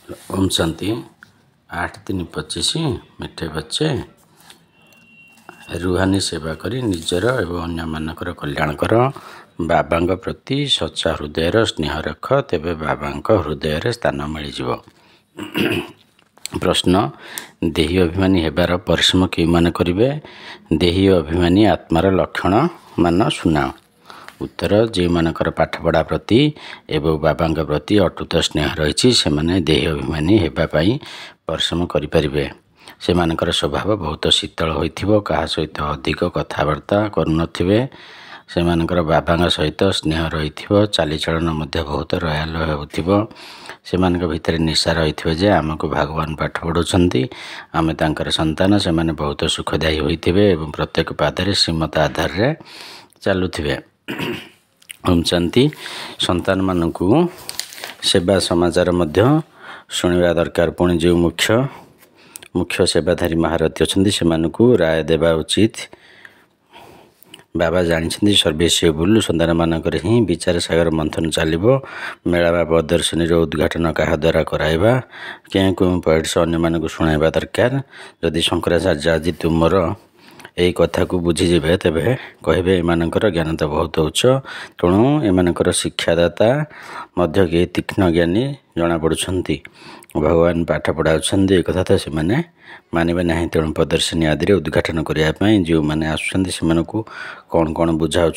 ओम शांति 8-3-25 मिठे बच्चे रूहानी सेवा करी निजर एवं अन्य मानकर कल्याण कर बाबा प्रति सच्चा हृदयर स्नेह रख तेबे बाबा हृदय स्थान मिल जाव। प्रश्न देही अभिमानी हेबार परिश्रम कि माने करिवे? देही अभिमानी आत्मार लक्षण मान सुनाओ। उत्तर जो मानकर पाठपढ़ा प्रति एवं बाबा प्रति अटूट स्नेह रही से देह अभिमानी होगापाई परिश्रम करें। से मानकर स्वभाव बहुत शीतल हो क्या सहित अधिक कथबार्ता करुनथिबे। से मानकर बाबा सहित स्नेह रही चालीचलन बहुत रयाल हो। से भितर निशा रही जे आमको भगवान पाठ पढ़ाऊँ आम तर संतान से बहुत सुखदायी होते और प्रत्येक पादे श्रीमत आधार रे चलुथिबे। ओम शांति संतान मानकु सेवा समाचार मध्य शुणा दरकार। पुणी जो मुख्य सेवाधारी महारथी अच्छा से राय देवा उचित। बाबा जानी सर्वेश्वर बोलू संतान मानक ही विचार सागर मंथन चलो। मेला बा प्रदर्शनी उद्घाटन क्या द्वारा कराइबा क्यों क्यों पॉइंट्स अन्य मानक शुणाइबा दरकार। जदि शंकराचार्य आज तुमर यही कथा को बुझीजे तेरे कहे एमानकर ज्ञान तो बहुत उच्च तेणु एमानकर शिक्षादाता मध्य के तीक्ष्ण ज्ञानी जना पड़ुंट। भगवान पाठ पढ़ाऊँ एक कथा तो से मानवे ना। तेणु प्रदर्शनी आदि उद्घाटन करने जो मैंने आसुँच से कौन कौन बुझाऊँ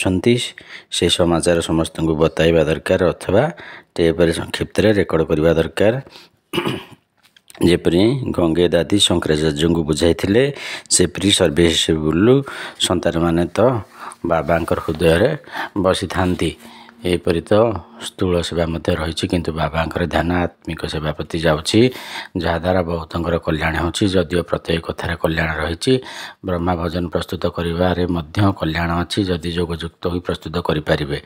से समाचार समस्त को बताइबा दरकार अथवा टेपर संक्षिप्त रेकर्ड करने दरकार। जेपरी गंगे दादी शंकराचार्य को बुझाई सेपरी सर्वेश्वर बोलू संतान माने तो बाबा हृदय बसी था। यहपरी तो स्थूल सेवा मध्य रही किंतु बाबा ध्यान आत्मिक सेवा प्रति जाऊँगी जहाद्वारा बहुत कल्याण होची। जदिव प्रत्येक कथार कल्याण रही ब्रह्मा भजन प्रस्तुत करिबारे मध्य कल्याण अच्छी जदि जोगयुक्त हो प्रस्तुत करें।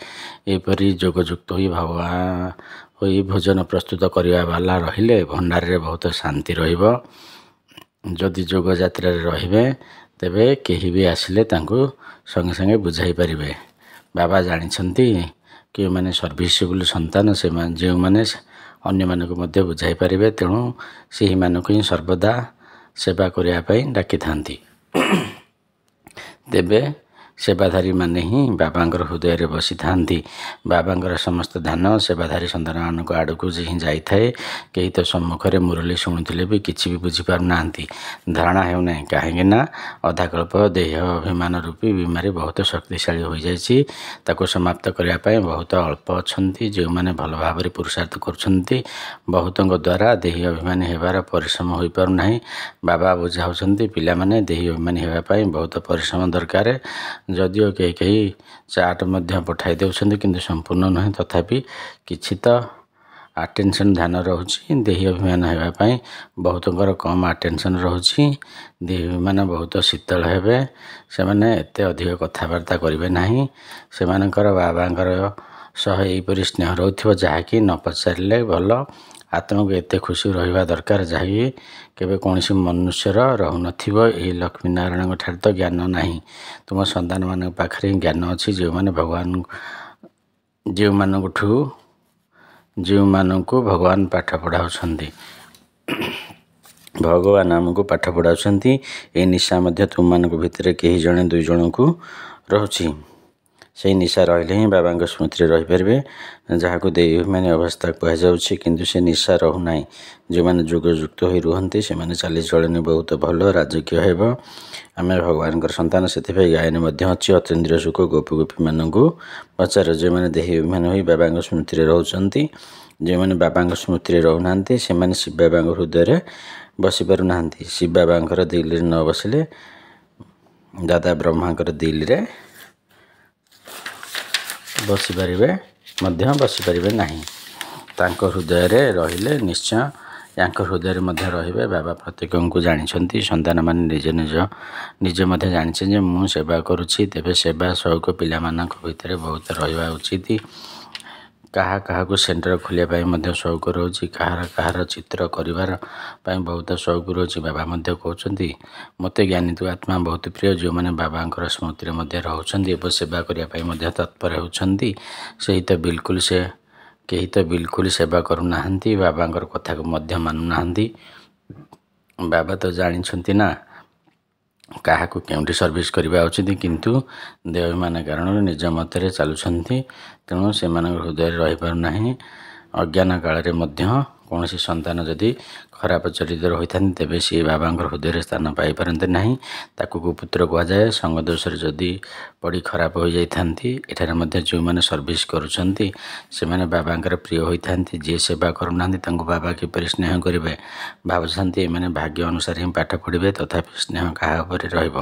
यहपरी जोगयुक्त हो भगवान होई भोजन प्रस्तुत करने वाला रहिले भंडार रे बहुत शांति रहिबो। जदि जोग यात्रा रे तेबे केही भी आसिले तांको संगे संगे बुझाई पारिबे। बाबा जानिछंती कि माने सर्विसेबल संतान से जो माने अन्य मानक मध्य बुझाई पारिबे। तेणु से मानक ही सर्वदा सेवा करने पाई डाकी थांती। तेबे सेवाधारी माने ही बाबा हृदय रे बसी था। बाबा समस्त ध्यान सेवाधारी संतान मान आड़ को ही जाए। कई तो सम्मुखें मुरली शुणुले भी किसी भी बुझीपार ना धारणा होना कहीं अधाकल्प देह अभिमान रूपी बीमारी बहुत शक्तिशाली हो जाए। समाप्त करने बहुत अल्प अच्छा जो मैंने भल भाव पुरुषार्थ कर बहुत द्वारा देह अभिमानी होबार परिश्रम हो पारना। बाबा बुझाऊँ पिला माने देह अभिमानी होगापाई बहुत परिश्रम दरकार। जदिओ कई चार्ट मध्य पठाई देउछन्ति किंतु संपूर्ण नहीं तथापि किछि तो अटेंशन ध्यान रहुछि। देही अभिमान होगापाई बहुत कम अटेंशन रहुछि। देही अभिमान बहुत शीतल हेबे से माने एते अधिक कथबार्ता करिवे नाही। से मानकर बाबांकर सह एपरि स्नेह रहउथिबो जहाँकि न पचारिले भल। आत्मा को एते खुशी रहिबा दरकार जहाँकि केबे कौनसी मनुष्यर रहु नथिबो। एही लक्ष्मी नारायण ठार तो ज्ञान नहीं। तुम संतान मान पाखरे ज्ञान अच्छी जो मैंने भगवान जो मानक भगवान पाठ पढ़ाऊँ भगवान आमको पाठ पढ़ाऊँ। ये निशा मध्य तुम मान भितर कहीं जड़े दुई जन को रोचे से निशा रही ही बाबा स्मृति रहीपर जहाँ को देवी मैंने अवस्था कहुच्छे किंतु से निशा रोना। जो मैंने जोगयुक्त हो रुहति से चाली चलनी बहुत भल राजकीय हेब। आम भगवान संतान से गायन अच्छी अतीन्द्रिय सुख गोपी गोपी मानक पचार जो मैंने देही अभिमान हो बाबा स्मृति रोचे। जो मैंने बाबा स्मृति रोना से मैंने शिव बाबा हृदय बसी पार ना। शिव बाबा दिल न बसिले दादा ब्रह्मा दिल रे बसीपारे बसीपारे ना। हृदय रे रहिले निश्चय या हृदय मध्य रही बाबा प्रत्येक को जानी। संतान मान निज निज निजे जानी मु सेवा करुँची तेरे सेवा शौक पिला भितर बहुत रहा उचित। कहा कहा को सेंटर खोलिया शौक रोचे कहार कहार चित्र करिवार बहुत शौक रोचे। बाबा कहते मत ज्ञानी तु आत्मा बहुत प्रिय जो मैंने बाबा स्मृति रोचे सेवा करने तत्पर होती से तो बिल्कुल से କେହି ତ ବିଲକୁଲ ସେବା କରୁନାହାନ୍ତି, ବାବାଙ୍କର କଥାକୁ ମଧ୍ୟ ମାନୁନାହାନ୍ତି। ବାବା ତ ଜାଣିଛନ୍ତି ନା କାହାକୁ କେଉଁଠି ସର୍ଭିସ୍ କରିବା ଉଚିତ, କିନ୍ତୁ ଦେବାଭିମାନ କାରଣରୁ ନିଜ ମତରେ ଚାଲୁଛନ୍ତି। ତେଣୁ ସେମାନଙ୍କ ହୃଦୟରେ ରହିପାରୁନାହିଁ। ଅଜ୍ଞାନ କାଳରେ ମଧ୍ୟ କୌଣସି ସନ୍ତାନ ଯଦି ଖରାପ ଚରିତ୍ର ହୋଇଥାନ୍ତି ତେବେ ସିଏ ବାବାଙ୍କର ହୃଦୟରେ ସ୍ଥାନ ପାଇପାରନ୍ତି ନାହିଁ। ତାକୁ କୁପୁତ୍ର କୁହାଯାଏ। ସଙ୍ଗ ଦୋଷରେ ଯଦି ପଡ଼ି ଖରାପ ହୋଇଯାଇଥାନ୍ତି। ଏଠାରେ ମଧ୍ୟ ଯେଉଁମାନେ ସର୍ଭିସ୍ କରୁଛନ୍ତି ସେମାନେ ବାବାଙ୍କର ପ୍ରିୟ ହୋଇଥାନ୍ତି। ଯିଏ ସେବା କରୁନାହାନ୍ତି ତାଙ୍କୁ ବାବା କିପରି ସ୍ନେହ କରିବେ? ଭାବୁଛନ୍ତି ଏମାନେ ଭାଗ୍ୟ ଅନୁସାରେ ହିଁ ପାଠ ପଢ଼ିବେ, ତଥାପି ସ୍ନେହ କାହା ଉପରେ ରହିବ?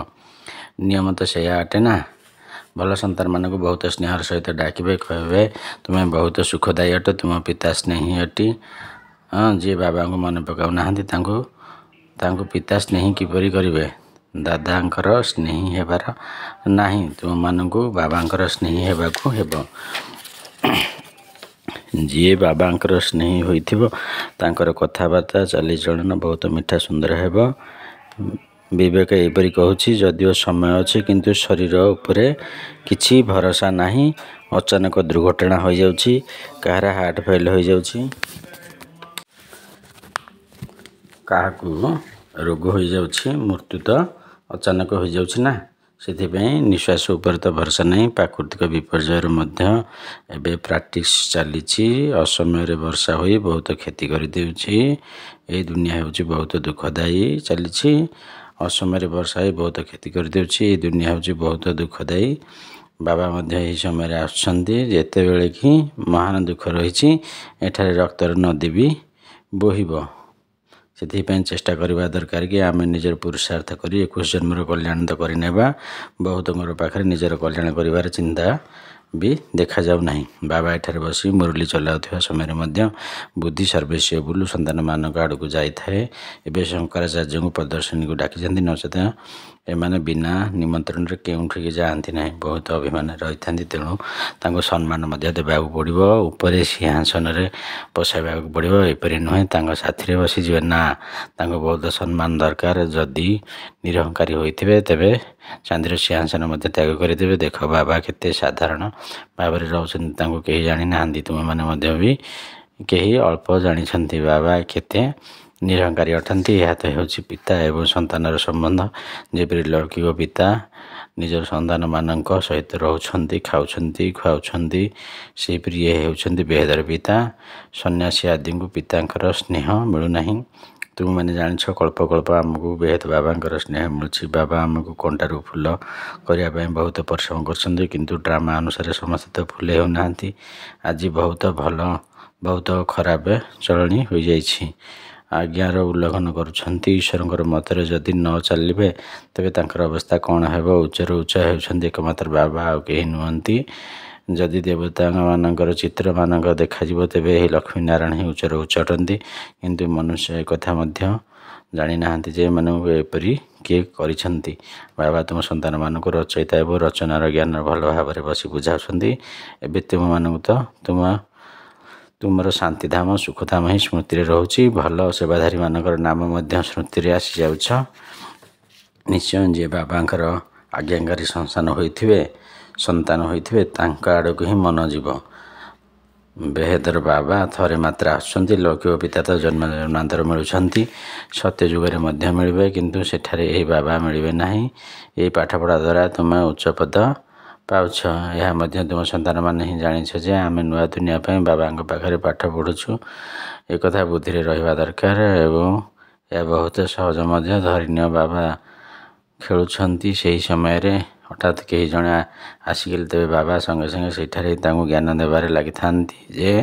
ନିୟମ ତ ସେଇଆ ଅଟେ ନା। ଭଲ ସନ୍ତାନମାନଙ୍କୁ ବହୁତ ସ୍ନେହର ସହିତ ଡାକିବେ, କହିବେ ତୁମେ ବହୁତ ସୁଖଦାୟୀ ଅଟ, ତୁମ ପିତା ସ୍ନେହୀ ଅଟି। ଯିଏ ବାବାଙ୍କୁ ମନେ ପକାଉନାହାନ୍ତି ତାଙ୍କୁ ପିତା ସ୍ନେହୀ କିପରି କରିବେ? ଦାଦାଙ୍କର ସ୍ନେହୀ ହେବାର ନାହିଁ, ତୁମମାନଙ୍କୁ ବାବାଙ୍କର ସ୍ନେହୀ ହେବାକୁ ହେବ। ଯିଏ ବାବାଙ୍କର ସ୍ନେହୀ ହୋଇଥିବ ତାଙ୍କର କଥାବାର୍ତ୍ତା ଚାଲିଚଳନ ବହୁତ ମିଠା ସୁନ୍ଦର ହେବ। ବିବେକ ଏହିପରି କହୁଛି, ଯଦିଓ ସମୟ ଅଛି କିନ୍ତୁ ଶରୀର ଉପରେ କିଛି ଭରସା ନାହିଁ। ଅଚାନକ ଦୁର୍ଘଟଣା ହୋଇଯାଉଛି, କାହାର ହାର୍ଟ ଫେଲ୍ ହୋଇଯାଉଛି, କାହାକୁ ରୋଗ ହୋଇଯାଉଛି, ମୃତ୍ୟୁ ତ ଅଚାନକ ହୋଇଯାଉଛି ନା। ସେଥିପାଇଁ ନିଶ୍ୱାସ ଉପରେ ତ ଭରସା ନାହିଁ। ପ୍ରାକୃତିକ ବିପର୍ଯ୍ୟୟର ମଧ୍ୟ ଏବେ ପ୍ରାକ୍ଟିସ୍ ଚାଲିଛି। ଅସମୟରେ ବର୍ଷା ହୋଇ ବହୁତ କ୍ଷତି କରିଦେଉଛି। ଏହି ଦୁନିଆ ହେଉଛି ବହୁତ ଦୁଃଖଦାୟୀ ଚାଲିଛି। ଅସମୟରେ ବର୍ଷା ହୋଇ ବହୁତ କ୍ଷତି କରିଦେଉଛି। ଏହି ଦୁନିଆ ହେଉଛି ବହୁତ ଦୁଃଖଦାୟୀ। ବାବା ମଧ୍ୟ ଏହି ସମୟରେ ଆସୁଛନ୍ତି ଯେତେବେଳେ କି ମହାନ ଦୁଃଖ ରହିଛି। ଏଠାରେ ରକ୍ତର ନଦୀ ବି ବୋହିବ। ସେଥିପାଇଁ ଚେଷ୍ଟା କରିବା ଦରକାର କି ଆମେ ନିଜର ପୁରୁଷାର୍ଥ କରି 21 ଜନ୍ମର କଲ୍ୟାଣ ତ କରିନେବା। ବହୁତଙ୍କର ପାଖରେ ନିଜର କଲ୍ୟାଣ କରିବାର ଚିନ୍ତା ବି ଦେଖାଯାଉ ନାହିଁ। ବାବା ଏଠାରେ ବସି ମୁରଲି ଚଲାଉଥିବା ସମୟରେ ମଧ୍ୟ ବୁଦ୍ଧି ସର୍ବସ୍ୱ ବୁଲୁ ସନ୍ତାନମାନଙ୍କ ଆଡ଼କୁ ଯାଇଥାଏ। ଏବେ ଶଙ୍କରାଚାର୍ଯ୍ୟଙ୍କୁ ପ୍ରଦର୍ଶନୀକୁ ଡାକିଛନ୍ତି, ନଚେତ ଏମାନେ ବିନା ନିମନ୍ତ୍ରଣରେ କେଉଁଠିକି ଯାଆନ୍ତି ନାହିଁ। ବହୁତ ଅଭିମାନରେ ରହିଥାନ୍ତି, ତେଣୁ ତାଙ୍କୁ ସମ୍ମାନ ମଧ୍ୟ ଦେବାକୁ ପଡ଼ିବ। ଉପରେ ସିଂହାସନରେ ବସାଇବାକୁ ପଡ଼ିବ। ଏପରି ନୁହେଁ ତାଙ୍କ ସାଥିରେ ବସିଯିବେ, ନା, ତାଙ୍କୁ ବହୁତ ସମ୍ମାନ ଦରକାର। ଯଦି ନିରହଙ୍କାରୀ ହୋଇଥିବେ ତେବେ ଚାନ୍ଦିର ସିଂହାସନ ମଧ୍ୟ ତ୍ୟାଗ କରିଦେବେ। ଦେଖ ବାବା କେତେ ସାଧାରଣ ଭାବରେ ରହୁଛନ୍ତି, ତାଙ୍କୁ କେହି ଜାଣିନାହାନ୍ତି। ତୁମେମାନେ ମଧ୍ୟ ବି କେହି ଅଳ୍ପ ଜାଣିଛନ୍ତି ବାବା କେତେ ନିରହଙ୍କାରୀ ଅଟନ୍ତି। ଏହା ତ ହେଉଛି ପିତା ଏବଂ ସନ୍ତାନର ସମ୍ବନ୍ଧ। ଯେପରି ଲୌକିକ ପିତା ନିଜର ସନ୍ତାନମାନଙ୍କ ସହିତ ରହୁଛନ୍ତି, ଖାଉଛନ୍ତି, ଖୁଆଉଛନ୍ତି, ସେହିପରି ଇଏ ହେଉଛନ୍ତି ବେହେଦର ପିତା। ସନ୍ନ୍ୟାସୀ ଆଦିଙ୍କୁ ପିତାଙ୍କର ସ୍ନେହ ମିଳୁନାହିଁ। ତୁମେମାନେ ଜାଣିଛ କଳ୍ପ କଳ୍ପ ଆମକୁ ବେହେଦ ବାବାଙ୍କର ସ୍ନେହ ମିଳୁଛି। ବାବା ଆମକୁ କଣ୍ଟାରୁ ଫୁଲ କରିବା ପାଇଁ ବହୁତ ପରିଶ୍ରମ କରୁଛନ୍ତି, କିନ୍ତୁ ଡ୍ରାମା ଅନୁସାରେ ସମସ୍ତେ ତ ଫୁଲ ହେଉନାହାନ୍ତି। ଆଜି ବହୁତ ଭଲ, ବହୁତ ଖରାପ ଚଳଣି ହୋଇଯାଇଛି। ଆଜ୍ଞାର ଉଲ୍ଲଂଘନ କରୁଛନ୍ତି। ଈଶ୍ୱରଙ୍କର ମତରେ ଯଦି ନ ଚାଲିବେ ତେବେ ତାଙ୍କର ଅବସ୍ଥା କ'ଣ ହେବ? ଉଚ୍ଚରୁ ଉଚ୍ଚ ହେଉଛନ୍ତି ଏକମାତ୍ର ବାବା, ଆଉ କେହି ନୁହନ୍ତି। ଯଦି ଦେବତାମାନଙ୍କର ଚିତ୍ରମାନଙ୍କ ଦେଖାଯିବ ତେବେ ଏହି ଲକ୍ଷ୍ମୀନାରାୟଣ ହିଁ ଉଚ୍ଚରୁ ଉଚ୍ଚ ଅଟନ୍ତି। କିନ୍ତୁ ମନୁଷ୍ୟ ଏକଥା ମଧ୍ୟ ଜାଣିନାହାନ୍ତି ଯେ ଏମାନଙ୍କୁ ଏପରି କିଏ କରିଛନ୍ତି। ବାବା ତୁମ ସନ୍ତାନମାନଙ୍କୁ ରଚୟିତା ଏବଂ ରଚନାର ଜ୍ଞାନ ଭଲ ଭାବରେ ବସି ବୁଝାଉଛନ୍ତି। ଏବେ ତୁମମାନଙ୍କୁ ତ ତୁମର ଶାନ୍ତିଧାମ ସୁଖଧାମ ହିଁ ସ୍ମୃତିରେ ରହୁଛି। ଭଲ ସେବାଧାରୀମାନଙ୍କର ନାମ ମଧ୍ୟ ସ୍ମୃତିରେ ଆସିଯାଉଛ। ନିଶ୍ଚୟ ଯିଏ ବାବାଙ୍କର ଆଜ୍ଞାକାରୀ ସନ୍ତାନ ହୋଇଥିବେ ତାଙ୍କ ଆଡ଼କୁ ହିଁ ମନ ଯିବ। ବେହେଦର ବାବା ଥରେ ମାତ୍ର ଆସୁଛନ୍ତି। ଲୌକିକ ପିତା ତ ଜନ୍ମ ଜନ୍ମାନ୍ତର ମିଳୁଛନ୍ତି, ସତ୍ୟ ଯୁଗରେ ମଧ୍ୟ ମିଳିବେ, କିନ୍ତୁ ସେଠାରେ ଏହି ବାବା ମିଳିବେ ନାହିଁ। ଏହି ପାଠପଢ଼ା ଦ୍ୱାରା ତୁମେ ଉଚ୍ଚ ପଦ ପାଉଛ। ଏହା ମଧ୍ୟ ତୁମ ସନ୍ତାନମାନେ ହିଁ ଜାଣିଛ ଯେ ଆମେ ନୂଆ ଦୁନିଆ ପାଇଁ ବାବାଙ୍କ ପାଖରେ ପାଠ ପଢ଼ୁଛୁ। ଏକଥା ବୁଦ୍ଧିରେ ରହିବା ଦରକାର ଏବଂ ଏହା ବହୁତ ସହଜ ମଧ୍ୟ। ଧରିନିଅ ବାବା ଖେଳୁଛନ୍ତି, ସେହି ସମୟରେ ହଠାତ୍ କେହି ଜଣେ ଆସିଗଲେ ତେବେ ବାବା ସଙ୍ଗେ ସଙ୍ଗେ ସେଠାରେ ତାଙ୍କୁ ଜ୍ଞାନ ଦେବାରେ ଲାଗିଥାନ୍ତି ଯେ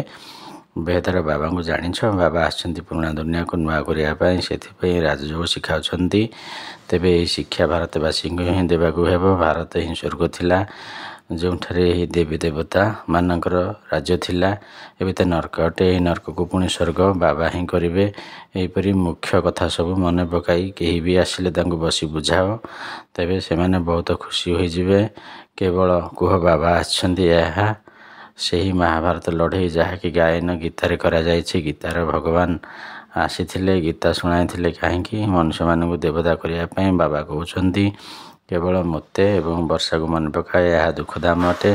ବେହେଦର ବାବାଙ୍କୁ ଜାଣିଛ, ବାବା ଆସିଛନ୍ତି ପୁରୁଣା ଦୁନିଆକୁ ନୂଆ କରିବା ପାଇଁ, ସେଥିପାଇଁ ରାଜଯୋଗ ଶିଖାଉଛନ୍ତି। ତେବେ ଏହି ଶିକ୍ଷା ଭାରତବାସୀଙ୍କୁ ହିଁ ଦେବାକୁ ହେବ। ଭାରତ ହିଁ ସ୍ୱର୍ଗ ଥିଲା, ଯେଉଁଠାରେ ଏହି ଦେବୀ ଦେବତା ମାନଙ୍କର ରାଜ୍ୟ ଥିଲା। ଏବେ ତ ନର୍କ ଅଟେ, ଏହି ନର୍କକୁ ପୁଣି ସ୍ୱର୍ଗ ବାବା ହିଁ କରିବେ। ଏହିପରି ମୁଖ୍ୟ କଥା ସବୁ ମନେ ପକାଇ କେହି ବି ଆସିଲେ ତାଙ୍କୁ ବସି ବୁଝାଅ, ତେବେ ସେମାନେ ବହୁତ ଖୁସି ହୋଇଯିବେ। କେବଳ କୁହ ବାବା ଆସିଛନ୍ତି। ଏହା ସେହି ମହାଭାରତ ଲଢ଼େଇ ଯାହାକି ଗାୟନ ଗୀତାରେ କରାଯାଇଛି। ଗୀତାର ଭଗବାନ ଆସିଥିଲେ, ଗୀତା ଶୁଣାଇଥିଲେ କାହିଁକି? ମନୁଷ୍ୟମାନଙ୍କୁ ଦେବତା କରିବା ପାଇଁ। ବାବା କହୁଛନ୍ତି କେବଳ ମୋତେ ଏବଂ ବର୍ଷାକୁ ମନେ ପକାଏ, ଏହା ଦୁଃଖଦାମ ଅଟେ।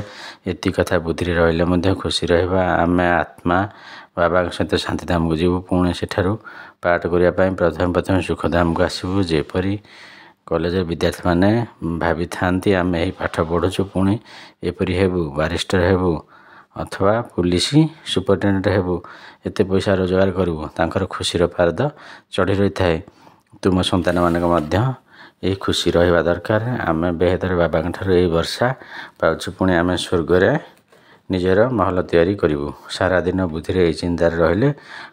ଏତିକି କଥା ବୁଦ୍ଧିରେ ରହିଲେ ମଧ୍ୟ ଖୁସି ରହିବା। ଆମେ ଆତ୍ମା ବାବାଙ୍କ ସହିତ ଶାନ୍ତିଧାମକୁ ଯିବୁ। ପୁଣି ସେଠାରୁ ପାଠ କରିବା ପାଇଁ ପ୍ରଥମେ ସୁଖଧାମକୁ ଆସିବୁ। ଯେପରି କଲେଜର ବିଦ୍ୟାର୍ଥୀମାନେ ଭାବିଥାନ୍ତି ଆମେ ଏହି ପାଠ ପଢ଼ୁଛୁ, ପୁଣି ଏପରି ହେବୁ, ବାରିଷ୍ଟର ହେବୁ ଅଥବା ପୁଲିସ ସୁପରିଟେଣ୍ଡେଣ୍ଟ ହେବୁ, ଏତେ ପଇସା ରୋଜଗାର କରିବୁ। ତାଙ୍କର ଖୁସିର ପାରଦ ଚଢ଼ି ରହିଥାଏ। ତୁମ ସନ୍ତାନମାନଙ୍କ ମଧ୍ୟ ଏହି ଖୁସି ରହିବା ଦରକାର। ଆମେ ବେହେଦର ବାବାଙ୍କ ଠାରୁ ଏହି ବର୍ଷା ପାଉଛୁ, ପୁଣି ଆମେ ସ୍ୱର୍ଗରେ ନିଜର ମହଲ ତିଆରି କରିବୁ। ସାରାଦିନ ବୁଦ୍ଧିରେ ଏହି ଚିନ୍ତାରେ ରହିଲେ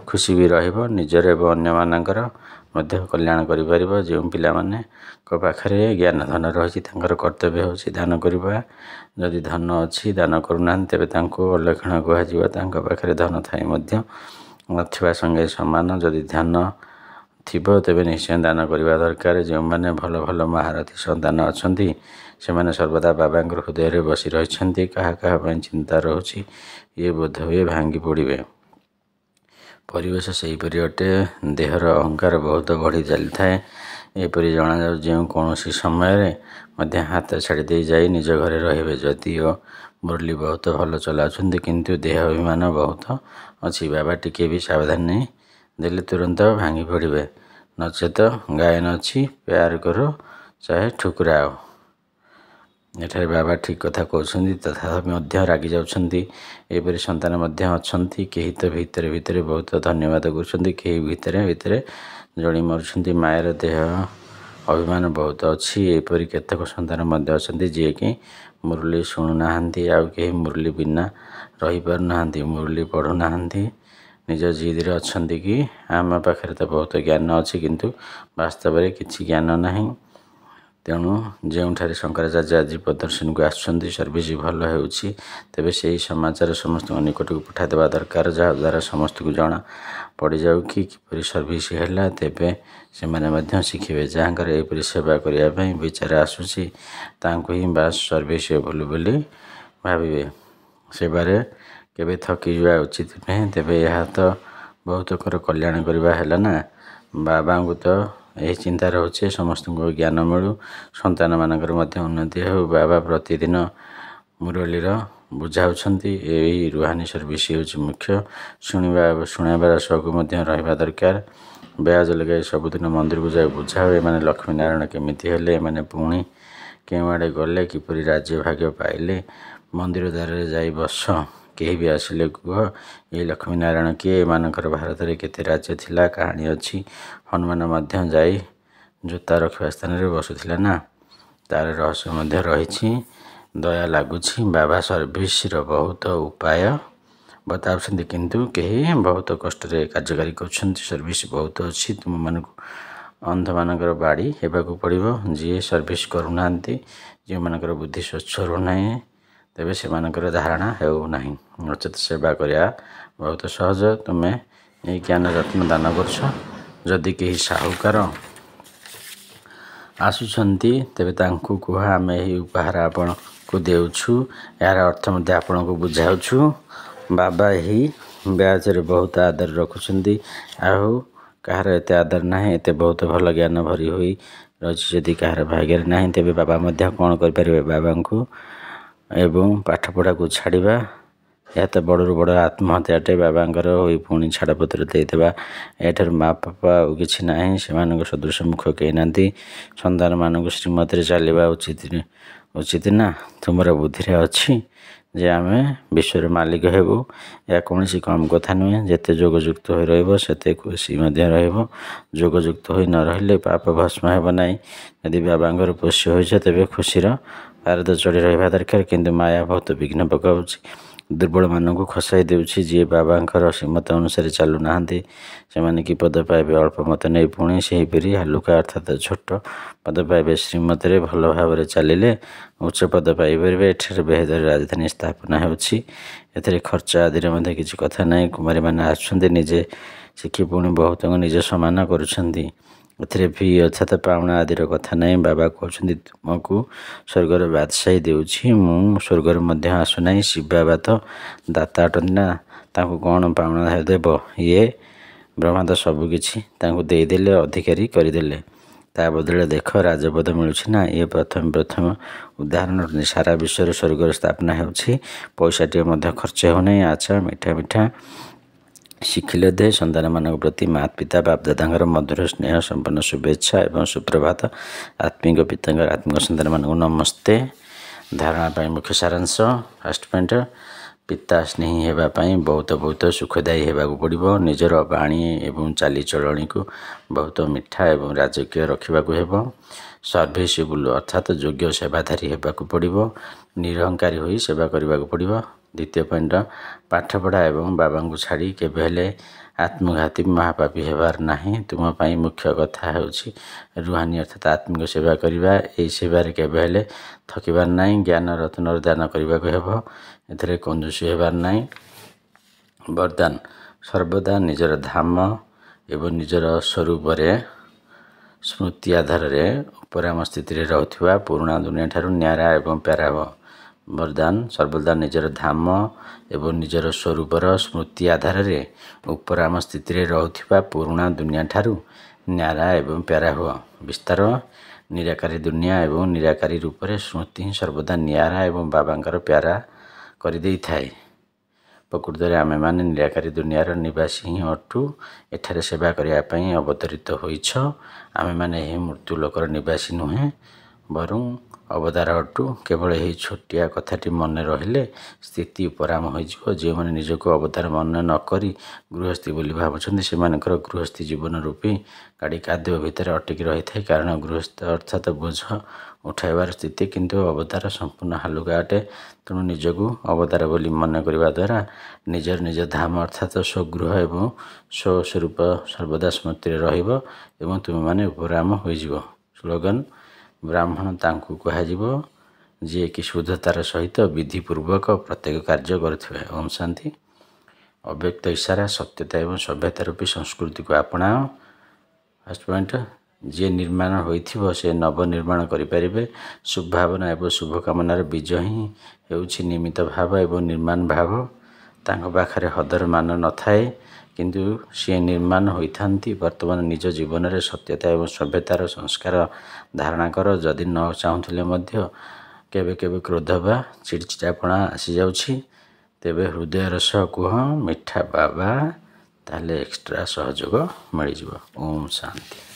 ଖୁସି ବି ରହିବ। ନିଜର ଏବଂ ଅନ୍ୟମାନଙ୍କର ମଧ୍ୟ କଲ୍ୟାଣ କରିପାରିବ। ଯେଉଁ ପିଲାମାନଙ୍କ ପାଖରେ ଜ୍ଞାନ ଧନ ରହିଛି ତାଙ୍କର କର୍ତ୍ତବ୍ୟ ହେଉଛି ଦାନ କରିବା। ଯଦି ଧନ ଅଛି ଦାନ କରୁନାହାନ୍ତି ତେବେ ତାଙ୍କୁ ଅଲକ୍ଷଣ କୁହାଯିବ। ତାଙ୍କ ପାଖରେ ଧନ ଥାଇ ମଧ୍ୟ ନଥିବା ସଙ୍ଗେ ସମାନ। ଯଦି ଧ୍ୟାନ ଥିବ ତେବେ ନିଶ୍ଚୟ ଦାନ କରିବା ଦରକାର। ଯେଉଁମାନେ ଭଲ ଭଲ ମହାରଥୀ ସନ୍ତାନ ଅଛନ୍ତି ସେମାନେ ସର୍ବଦା ବାବାଙ୍କର ହୃଦୟରେ ବସି ରହିଛନ୍ତି। କାହା କାହା ପାଇଁ ଚିନ୍ତା ରହୁଛି ଇଏ ବୋଧହୁଏ ଭାଙ୍ଗି ପଡ଼ିବେ। ପରିବେଶ ସେହିପରି ଅଟେ। ଦେହର ଅହଙ୍କାର ବହୁତ ବଢ଼ି ଚାଲିଥାଏ। ଏପରି ଜଣାଯାଉ ଯେଉଁ କୌଣସି ସମୟରେ ମଧ୍ୟ ହାତ ଛାଡ଼ି ଦେଇ ଯାଇ ନିଜ ଘରେ ରହିବେ। ଯଦିଓ ମୁରଲି ବହୁତ ଭଲ ଚଲାଉଛନ୍ତି କିନ୍ତୁ ଦେହ ଅଭିମାନ ବହୁତ ଅଛି। ବାବା ଟିକିଏ ବି ସାବଧାନ ଦେଲେ ତୁରନ୍ତ ଭାଙ୍ଗି ପଡ଼ିବେ। ନଚେତ ଗାୟନ ଅଛି, ପ୍ୟାର କରୋ ଚାହେ ଠୁକରାଓ। ଏଠାରେ ବାବା ଠିକ୍ କଥା କହୁଛନ୍ତି, ତଥାପି ମଧ୍ୟ ରାଗି ଯାଉଛନ୍ତି। ଏପରି ସନ୍ତାନ ମଧ୍ୟ ଅଛନ୍ତି। କେହି ତ ଭିତରେ ବହୁତ ଧନ୍ୟବାଦ କରୁଛନ୍ତି, କେହି ଭିତରେ ଜଳି ମରୁଛନ୍ତି। ମାୟାର ଦେହ ଅଭିମାନ ବହୁତ ଅଛି। ଏପରି କେତେକ ସନ୍ତାନ ମଧ୍ୟ ଅଛନ୍ତି ଯିଏକି ମୁରଲି ଶୁଣୁନାହାନ୍ତି, ଆଉ କେହି ମୁରଲି ବିନା ରହିପାରୁନାହାନ୍ତି, ମୁରଲି ପଢ଼ୁନାହାନ୍ତି। ନିଜ ଜିଦ୍ରେ ଅଛନ୍ତି କି ଆମ ପାଖରେ ତ ବହୁତ ଜ୍ଞାନ ଅଛି କିନ୍ତୁ ବାସ୍ତବରେ କିଛି ଜ୍ଞାନ ନାହିଁ। ତେଣୁ ଯେଉଁଠାରେ ଶଙ୍କରାଚାର୍ଯ୍ୟ ଆଜି ପ୍ରଦର୍ଶନକୁ ଆସୁଛନ୍ତି, ସର୍ଭିସ ଭଲ ହେଉଛି, ତେବେ ସେହି ସମାଚାର ସମସ୍ତଙ୍କ ନିକଟକୁ ପଠାଇଦେବା ଦରକାର, ଯାହାଦ୍ୱାରା ସମସ୍ତଙ୍କୁ ଜଣା ପଡ଼ିଯାଉ କି କିପରି ସର୍ଭିସ ହେଲା। ତେବେ ସେମାନେ ମଧ୍ୟ ଶିଖିବେ। ଯାହାଙ୍କର ଏପରି ସେବା କରିବା ପାଇଁ ବିଚାର ଆସୁଛି ତାଙ୍କୁ ହିଁ ବାସ୍ ସର୍ଭିସ ଭୁଲ ବୋଲି ଭାବିବେ। ସେବାରେ କେବେ ଥକିଯିବା ଉଚିତ ନୁହେଁ। ତେବେ ଏହା ତ ବହୁତଙ୍କର କଲ୍ୟାଣ କରିବା ହେଲା ନା। ବାବାଙ୍କୁ ତ ଏହି ଚିନ୍ତା ରହୁଛି ସମସ୍ତଙ୍କୁ ଜ୍ଞାନ ମିଳୁ, ସନ୍ତାନମାନଙ୍କର ମଧ୍ୟ ଉନ୍ନତି ହେଉ। ବାବା ପ୍ରତିଦିନ ମୁରଲୀର ବୁଝାଉଛନ୍ତି। ଏହି ରୁହାନୀ ସର୍ଭିସ ହେଉଛି ମୁଖ୍ୟ। ଶୁଣାଇବାର ସଉକ ମଧ୍ୟ ରହିବା ଦରକାର। ବ୍ୟାଜ ଲଗାଇ ସବୁଦିନ ମନ୍ଦିରକୁ ଯାଇ ବୁଝାଅ ଏମାନେ ଲକ୍ଷ୍ମୀନାରାୟଣ କେମିତି ହେଲେ, ଏମାନେ ପୁଣି କେଉଁଆଡ଼େ ଗଲେ, କିପରି ରାଜ୍ୟ ଭାଗ୍ୟ ପାଇଲେ। ମନ୍ଦିର ଦ୍ୱାରରେ ଯାଇ ବସ, କେହି ବି ଆସିଲେ କୁହ ଏହି ଲକ୍ଷ୍ମୀନାରାୟଣ କିଏ, ଏମାନଙ୍କର ଭାରତରେ କେତେ ରାଜ୍ୟ ଥିଲା, କାହାଣୀ ଅଛି। ହନୁମାନ ମଧ୍ୟ ଯାଇ ଜୋତା ରଖିବା ସ୍ଥାନରେ ବସୁଥିଲା ନା, ତାର ରହସ୍ୟ ମଧ୍ୟ ରହିଛି। ଦୟା ଲାଗୁଛି। ବାବା ସର୍ଭିସର ବହୁତ ଉପାୟ ବତାଉଛନ୍ତି କିନ୍ତୁ କେହି ବହୁତ କଷ୍ଟରେ କାର୍ଯ୍ୟକାରୀ କରୁଛନ୍ତି। ସର୍ଭିସ ବହୁତ ଅଛି। ତୁମମାନଙ୍କୁ ଅନ୍ଧମାନଙ୍କର ବାଡ଼ି ହେବାକୁ ପଡ଼ିବ। ଯିଏ ସର୍ଭିସ କରୁନାହାନ୍ତି, ଯେଉଁମାନଙ୍କର ବୁଦ୍ଧି ସ୍ୱଚ୍ଛ ରହୁନାହିଁ, ତେବେ ସେମାନଙ୍କର ଧାରଣା ହେଉନାହିଁ। ନଚେତ ସେବା କରିବା ବହୁତ ସହଜ। ତୁମେ ଏହି ଜ୍ଞାନ ରତ୍ନ ଦାନ କରୁଛ। ଯଦି କେହି ସାହୁକାର ଆସୁଛନ୍ତି ତେବେ ତାଙ୍କୁ କୁହ ଆମେ ଏହି ଉପହାର ଆପଣଙ୍କୁ ଦେଉଛୁ, ଏହାର ଅର୍ଥ ମଧ୍ୟ ଆପଣଙ୍କୁ ବୁଝାଉଛୁ। ବାବା ଏହି ବ୍ୟାଜରେ ବହୁତ ଆଦର ରଖୁଛନ୍ତି। ଆଉ କାହାର ଏତେ ଆଦର ନାହିଁ। ଏତେ ବହୁତ ଭଲ ଜ୍ଞାନ ଭରି ହୋଇ ରହିଛି। ଯଦି କାହାର ଭାଗ୍ୟରେ ନାହିଁ ତେବେ ବାବା ମଧ୍ୟ କ'ଣ କରିପାରିବେ। ବାବାଙ୍କୁ ଏବଂ ପାଠପଢ଼ାକୁ ଛାଡ଼ିବା ଏହା ତ ବଡ଼ରୁ ବଡ଼ ଆତ୍ମହତ୍ୟା ଅଟେ। ବାବାଙ୍କର ହୋଇ ପୁଣି ଛାଡ଼ପତ୍ର ଦେଇଦେବା, ଏଠାରୁ ମା ବାପା ଆଉ କିଛି ନାହିଁ। ସେମାନଙ୍କ ସଦୃଶ ମୁଖ କେହି ନାହାନ୍ତି। ସନ୍ତାନମାନଙ୍କୁ ଶ୍ରୀମତରେ ଚାଲିବା ଉଚିତ ନା। ତୁମର ବୁଦ୍ଧିରେ ଅଛି ଯେ ଆମେ ବିଶ୍ୱର ମାଲିକ ହେବୁ, ଏହା କୌଣସି କମ୍ କଥା ନୁହେଁ। ଯେତେ ଯୋଗଯୁକ୍ତ ହୋଇ ରହିବ ସେତେ ଖୁସି ମଧ୍ୟ ରହିବ। ଯୋଗଯୁକ୍ତ ହୋଇ ନ ରହିଲେ ପାପ ଭସ୍ମ ହେବ ନାହିଁ। ଯଦି ବାବାଙ୍କର ପୋଷ୍ୟ ହୋଇଛ ତେବେ ଖୁସିର ପାରଦ ଚଢ଼ି ରହିବା ଦରକାର। କିନ୍ତୁ ମାୟା ବହୁତ ବିଘ୍ନ ପକାଉଛି, ଦୁର୍ବଳମାନଙ୍କୁ ଖସାଇ ଦେଉଛି। ଯିଏ ବାବାଙ୍କର ଶ୍ରୀମତ ଅନୁସାରେ ଚାଲୁନାହାନ୍ତି ସେମାନେ କି ପଦ ପାଇବେ। ଅଳ୍ପ ମତ ନେଇ ପୁଣି ସେହିପରି ହାଲୁକା ଅର୍ଥାତ୍ ଛୋଟ ପଦ ପାଇବେ। ଶ୍ରୀମତରେ ଭଲ ଭାବରେ ଚାଲିଲେ ଉଚ୍ଚ ପଦ ପାଇପାରିବେ। ଏଠାରେ ବେହେଦର ରାଜଧାନୀ ସ୍ଥାପନା ହେଉଛି। ଏଥିରେ ଖର୍ଚ୍ଚ ଆଦିର ମଧ୍ୟ କିଛି କଥା ନାହିଁ। କୁମାରୀମାନେ ଆସୁଛନ୍ତି, ନିଜେ ଶିଖି ପୁଣି ବହୁତଙ୍କୁ ନିଜ ସମାନ କରୁଛନ୍ତି। ଏଥିରେ ଫି ଅର୍ଥାତ୍ ପାଉଣା ଆଦିର କଥା ନାହିଁ। ବାବା କହୁଛନ୍ତି ତୁମକୁ ସ୍ୱର୍ଗର ବାଦଶାହୀ ଦେଉଛି, ମୁଁ ସ୍ୱର୍ଗରୁ ମଧ୍ୟ ଆସୁନାହିଁ। ଶିବ ବାବା ତ ଦାତା ଅଟନ୍ତି ନା, ତାଙ୍କୁ କ'ଣ ପାଉଣା ଦେବ। ଇଏ ବ୍ରହ୍ମା ତ ସବୁକିଛି ତାଙ୍କୁ ଦେଇଦେଲେ, ଅଧିକାରୀ କରିଦେଲେ। ତା ବଦଳରେ ଦେଖ ରାଜପଦ ମିଳୁଛି ନା। ଇଏ ପ୍ରଥମ ଉଦାହରଣ ସାରା ବିଶ୍ୱରେ ସ୍ୱର୍ଗର ସ୍ଥାପନା ହେଉଛି। ପଇସାଟିଏ ମଧ୍ୟ ଖର୍ଚ୍ଚ ହେଉନାହିଁ। ଆଚ୍ଛା ମିଠା ମିଠା ଶିଖିଲେ ଦେ। ସନ୍ତାନମାନଙ୍କ ପ୍ରତି ମାତା ପିତା ବାପଦାଦାଙ୍କର ମଧୁର ସ୍ନେହ ସମ୍ପନ୍ନ ଶୁଭେଚ୍ଛା ଏବଂ ସୁପ୍ରଭାତ। ଆତ୍ମିକ ପିତାଙ୍କର ଆତ୍ମିକ ସନ୍ତାନମାନଙ୍କୁ ନମସ୍ତେ। ଧାରଣା ପାଇଁ ମୁଖ୍ୟ ସାରାଂଶ। ଫାର୍ଷ୍ଟ ପଏଣ୍ଟ, ପିତା ସ୍ନେହୀ ହେବା ପାଇଁ ବହୁତ ସୁଖଦାୟୀ ହେବାକୁ ପଡ଼ିବ। ନିଜର ବାଣୀ ଏବଂ ଚାଲିଚଳଣିକୁ ବହୁତ ମିଠା ଏବଂ ରାଜକୀୟ ରଖିବାକୁ ହେବ। ସର୍ଭିସିବୁଲ ଅର୍ଥାତ୍ ଯୋଗ୍ୟ ସେବାଧାରୀ ହେବାକୁ ପଡ଼ିବ। ନିରହଙ୍କାରୀ ହୋଇ ସେବା କରିବାକୁ ପଡ଼ିବ। ଦ୍ୱିତୀୟ ପଏଣ୍ଟ, ପାଠପଢ଼ା ଏବଂ ବାବାଙ୍କୁ ଛାଡ଼ି କେବେ ହେଲେ ଆତ୍ମଘାତୀ ମହାପାପୀ ହେବାର ନାହିଁ। ତୁମ ପାଇଁ ମୁଖ୍ୟ କଥା ହେଉଛି ରୁହାନୀ ଅର୍ଥାତ୍ ଆତ୍ମିକ ସେବା କରିବା। ଏହି ସେବାରେ କେବେ ହେଲେ ଥକିବାର ନାହିଁ। ଜ୍ଞାନ ରତ୍ନର ଦାନ କରିବାକୁ ହେବ। ଏଥିରେ କଞ୍ଜୁସି ହେବାର ନାହିଁ। ବରଦାନ, ସର୍ବଦା ନିଜର ଧାମ ଏବଂ ନିଜର ସ୍ୱରୂପରେ ସ୍ମୃତି ଆଧାରରେ ଉପରାମ ସ୍ଥିତିରେ ରହୁଥିବା ପୁରୁଣା ଦୁନିଆଠାରୁ ନ୍ୟାରା ଏବଂ ପ୍ୟାରା ହେବ। ବରଦାନ, ସର୍ବଦା ନିଜର ଧାମ ଏବଂ ନିଜର ସ୍ୱରୂପର ସ୍ମୃତି ଆଧାରରେ ଉପରାମ ସ୍ଥିତିରେ ରହୁଥିବା ପୁରୁଣା ଦୁନିଆଠାରୁ ନ୍ୟାରା ଏବଂ ପ୍ୟାରା ହୁଅ। ବିସ୍ତାର, ନିରାକାରୀ ଦୁନିଆ ଏବଂ ନିରାକାରୀ ରୂପରେ ସ୍ମୃତି ହିଁ ସର୍ବଦା ନ୍ୟାରା ଏବଂ ବାବାଙ୍କର ପ୍ୟାରା କରିଦେଇଥାଏ। ପ୍ରକୃତରେ ଆମେମାନେ ନିରାକାରୀ ଦୁନିଆର ନିବାସୀ ହିଁ ଅଟୁ। ଏଠାରେ ସେବା କରିବା ପାଇଁ ଅବତରିତ ହୋଇଛ। ଆମେମାନେ ଏହି ମୃତ୍ୟୁ ଲୋକର ନିବାସୀ ନୁହେଁ, ବରଂ ଅବତାର ଅଟୁ। କେବଳ ଏହି ଛୋଟିଆ କଥାଟି ମନେ ରହିଲେ ସ୍ଥିତି ଉପରାମ ହୋଇଯିବ। ଯେଉଁମାନେ ନିଜକୁ ଅବତାର ମନେ ନ କରି ଗୃହସ୍ଥୀ ବୋଲି ଭାବୁଛନ୍ତି, ସେମାନଙ୍କର ଗୃହସ୍ଥୀ ଜୀବନ ରୂପୀ ଗାଡ଼ି କାଦୁଅ ଭିତରେ ଅଟକି ରହିଥାଏ। କାରଣ ଗୃହସ୍ଥ ଅର୍ଥାତ୍ ବୋଝ ଉଠାଇବାର ସ୍ଥିତି, କିନ୍ତୁ ଅବତାର ସମ୍ପୂର୍ଣ୍ଣ ହାଲୁକା ଅଟେ। ତେଣୁ ନିଜକୁ ଅବତାର ବୋଲି ମନେ କରିବା ଦ୍ୱାରା ନିଜ ଧାମ ଅର୍ଥାତ୍ ସ୍ୱଗୃହ ଏବଂ ସ୍ୱସ୍ୱରୂପ ସର୍ବଦା ସ୍ମୃତିରେ ରହିବ ଏବଂ ତୁମେମାନେ ଉପରାମ ହୋଇଯିବ। ସ୍ଲୋଗାନ, ବ୍ରାହ୍ମଣ ତାଙ୍କୁ କୁହାଯିବ ଯିଏକି ଶୁଦ୍ଧତାର ସହିତ ବିଧିପୂର୍ବକ ପ୍ରତ୍ୟେକ କାର୍ଯ୍ୟ କରୁଥିବେ। ଓମ୍ ଶାନ୍ତି। ଅବ୍ୟକ୍ତ ଇଶାରା, ସତ୍ୟତା ଏବଂ ସଭ୍ୟତା ରୂପୀ ସଂସ୍କୃତିକୁ ଆପଣାଅ। ଫାର୍ଷ୍ଟ ପଏଣ୍ଟ, ଯିଏ ନିର୍ମାଣ ହୋଇଥିବ ସେ ନବନିର୍ମାଣ କରିପାରିବେ। ଶୁଭଭାବନା ଏବଂ ଶୁଭକାମନାର ବୀଜ ହିଁ ହେଉଛି ନିମିତ୍ତ ଭାବ ଏବଂ ନିର୍ମାଣ ଭାବ। ତାଙ୍କ ପାଖରେ ହଦର ମାନ ନଥାଏ, କିନ୍ତୁ ସିଏ ନିର୍ମାଣ ହୋଇଥାନ୍ତି। ବର୍ତ୍ତମାନ ନିଜ ଜୀବନରେ ସତ୍ୟତା ଏବଂ ସଭ୍ୟତାର ସଂସ୍କାର ଧାରଣା କର। ଯଦି ନ ଚାହୁଁଥିଲେ ମଧ୍ୟ କେବେ କେବେ କ୍ରୋଧ ବା ଚିଡ଼ଚିଡ଼ାପଣା ଆସିଯାଉଛି, ତେବେ ହୃଦୟର ସହ କୁହ ମିଠା ବାବା, ତାହେଲେ ଏକ୍ସଟ୍ରା ସହଯୋଗ ମିଳିଯିବ। ଓମ୍ ଶାନ୍ତି।